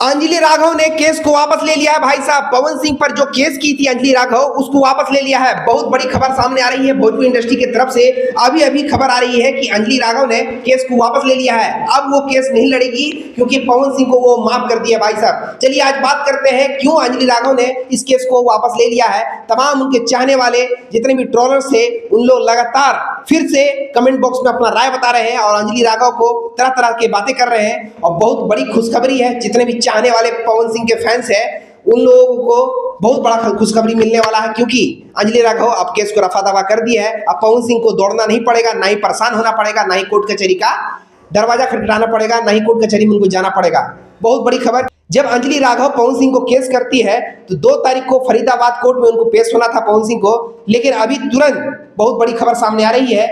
अंजलि राघव ने केस को वापस ले लिया है भाई साहब। पवन सिंह पर जो केस की थी अंजलि राघव, उसको वापस ले लिया है। बहुत बड़ी खबर सामने आ रही है भोजपुरी इंडस्ट्री की तरफ से। अभी अभी खबर आ रही है कि अंजलि राघव ने केस को वापस ले लिया है। अब वो केस नहीं लड़ेगी क्योंकि पवन सिंह को वो माफ कर दिया भाई साहब। चलिए आज बात करते हैं क्यों अंजलि राघव ने इस केस को वापस ले लिया है। तमाम उनके चाहने वाले जितने भी ट्रोलर्स थे उन लोग लगातार फिर से कमेंट बॉक्स में अपना राय बता रहे हैं और अंजलि राघव को तरह तरह की बातें कर रहे हैं। और बहुत बड़ी खुशखबरी है, जितने भी चाहने वाले पवन सिंह के फैंस हैं उन लोगों को बहुत बड़ा खुशखबरी मिलने वाला है, क्योंकि अंजलि राघव अब केस को रफा दफा कर दिया है। अब पवन सिंह को दौड़ना नहीं पड़ेगा, ना ही परेशान होना पड़ेगा, ना ही कोर्ट कचहरी का दरवाजा खटखटाना पड़ेगा, ना ही कोर्ट कचहरी में उनको जाना पड़ेगा। बहुत बड़ी खबर, जब अंजलि राघव पवन सिंह को केस करती है तो 2 तारीख को फरीदाबाद कोर्ट में उनको पेश होना था पवन सिंह को। लेकिन अभी तुरंत बहुत बड़ी खबर सामने आ रही है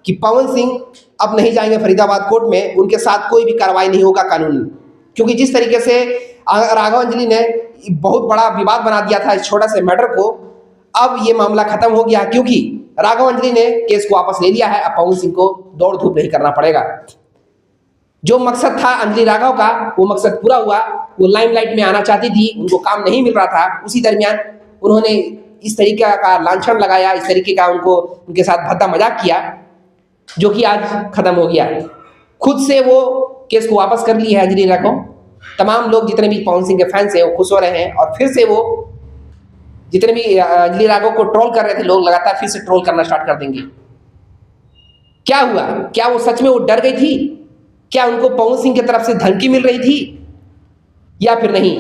कि पवन सिंह अब नहीं जाएंगे फरीदाबाद कोर्ट में, उनके साथ कोई भी कार्रवाई नहीं होगा कानूनी। क्योंकि जिस तरीके से राघव अंजलि ने बहुत बड़ा विवाद बना दिया था इस छोटा से मैटर को, अब ये मामला खत्म हो गया क्योंकि राघव अंजलि ने केस को वापस ले लिया है। अब पवन सिंह को दौड़ धूप नहीं करना पड़ेगा। जो मकसद था अंजलि राघव का वो मकसद पूरा हुआ। वो लाइमलाइट में आना चाहती थी, उनको काम नहीं मिल रहा था, उसी दरमियान उन्होंने इस तरीके का लांछन लगाया, इस तरीके का उनके साथ भद्दा मजाक किया, जो कि आज खत्म हो गया। खुद से वो केस को वापस कर ली है अंजलि राघव। तमाम लोग जितने भी पवन सिंह के फैंस हैं वो खुश हो रहे हैं और फिर से वो जितने भी अंजलि राघव को ट्रोल कर रहे थे लोग लगातार फिर से ट्रोल करना स्टार्ट कर देंगे। क्या हुआ? क्या वो सच में वो डर गई थी? क्या उनको पवन सिंह की तरफ से धमकी मिल रही थी या फिर नहीं?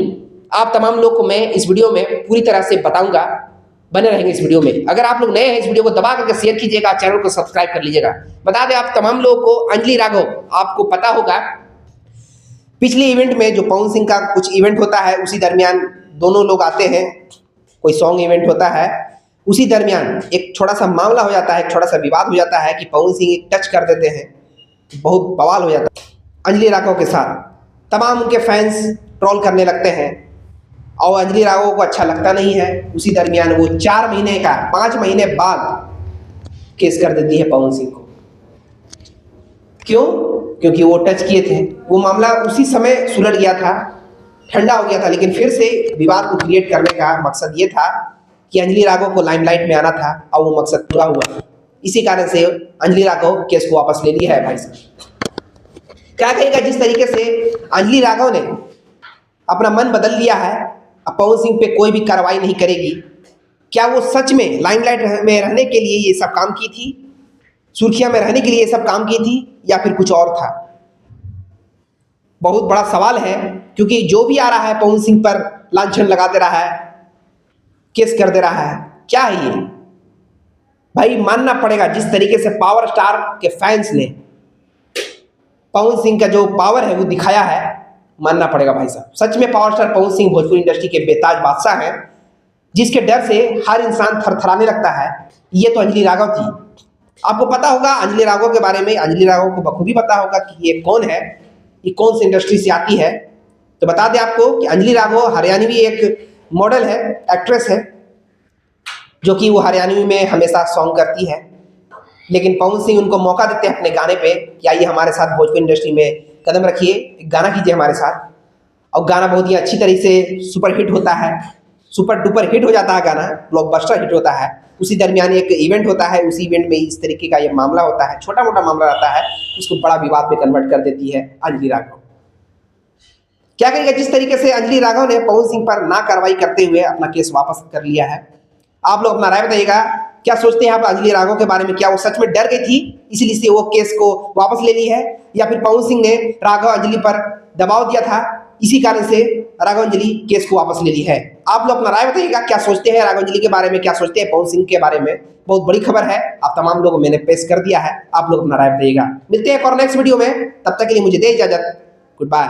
आप तमाम लोग को मैं इस वीडियो में पूरी तरह से बताऊंगा। बने रहेंगे इस वीडियो में। अगर आप लोग नए हैं इस वीडियो को दबा करके शेयर कीजिएगा, चैनल को सब्सक्राइब कर लीजिएगा। बता दें आप तमाम लोगों को, अंजलि राघव, आपको पता होगा पिछले इवेंट में जो पवन सिंह का कुछ इवेंट होता है उसी दरमियान दोनों लोग आते हैं, कोई सॉन्ग इवेंट होता है, उसी दरमियान एक छोटा सा मामला हो जाता है, एक छोटा सा विवाद हो जाता है कि पवन सिंह एक टच कर देते हैं, बहुत बवाल हो जाता है अंजलि राघव के साथ। तमाम उनके फैंस ट्रोल करने लगते हैं और अंजलि राघव को अच्छा लगता नहीं है। उसी दरमियान वो 4 महीने का 5 महीने बाद केस कर देती है पवन सिंह को। क्यों? क्योंकि वो टच किए थे। वो मामला उसी समय सुलझ गया था, ठंडा हो गया था, लेकिन फिर से विवाद को क्रिएट करने का मकसद ये था कि अंजलि राघव को लाइमलाइट में आना था और वो मकसद पूरा हुआ। इसी कारण से अंजलि राघव केस को वापस ले लिया है भाई साहब। क्या कहेगा? जिस तरीके से अंजलि राघव ने अपना मन बदल लिया है, अब पवन सिंह पे कोई भी कार्रवाई नहीं करेगी। क्या वो सच में लाइमलाइट में रहने के लिए ये सब काम की थी, सुर्खियां में रहने के लिए ये सब काम की थी, या फिर कुछ और था? बहुत बड़ा सवाल है, क्योंकि जो भी आ रहा है पवन सिंह पर लांछन लगा दे रहा है, केस कर दे रहा है। क्या है ये भाई? मानना पड़ेगा जिस तरीके से पावर स्टार के फैंस ने पवन सिंह का जो पावर है वो दिखाया है, मानना पड़ेगा भाई साहब। सच में power star Pawan Singh Bhojpuri industry के बेताज बादशाह हैं, जिसके डर से हर इंसान थरथराने लगता है। ये तो अंजलि राघव थी। आपको पता होगा अंजलि राघव के बारे में, अंजलि राघव को बखूबी पता होगा कि ये कौन है, ये कौन सी इंडस्ट्री से आती है। तो बता दें आपको कि अंजलि राघव हरियाणवी एक मॉडल है, एक्ट्रेस है, जो कि वो हरियाणवी में हमेशा सॉन्ग करती है। लेकिन पवन सिंह उनको मौका देते हैं अपने गाने पे कि आइए हमारे साथ भोजपुरी इंडस्ट्री में कदम रखिए, एक गाना कीजिए हमारे साथ। और गाना बहुत ही अच्छी तरीके से सुपर हिट होता है, सुपर डुपर हिट हो जाता है गाना, ब्लॉकबस्टर हिट होता है। उसी दरमियान एक इवेंट होता है, उसी इवेंट में इस तरीके का ये मामला होता है, छोटा मोटा मामला रहता है, उसको बड़ा विवाद में कन्वर्ट कर देती है अंजलि राघव। क्या करेगा? जिस तरीके से अंजलि राघव ने पवन सिंह पर ना कार्रवाई करते हुए अपना केस वापस कर लिया है। आप लोग अपना राय बताइएगा, क्या सोचते हैं आप अंजलि राघव के बारे में? क्या वो सच में डर गई थी इसलिए से वो केस को वापस ले ली है, या फिर पवन सिंह ने राघव अंजलि पर दबाव दिया था, इसी कारण से राघव अंजलि केस को वापस ले ली है? आप लोग अपना राय बताइएगा, क्या सोचते हैं राघव अंजलि के बारे में, क्या सोचते हैं पवन सिंह के बारे में? बहुत बड़ी खबर है, आप तमाम लोगों मैंने पेश कर दिया है। आप लोग अपना राय बताइएगा। मिलते हैं एक और नेक्स्ट वीडियो में, तब तक के लिए मुझे दे इजाजत। Good bye.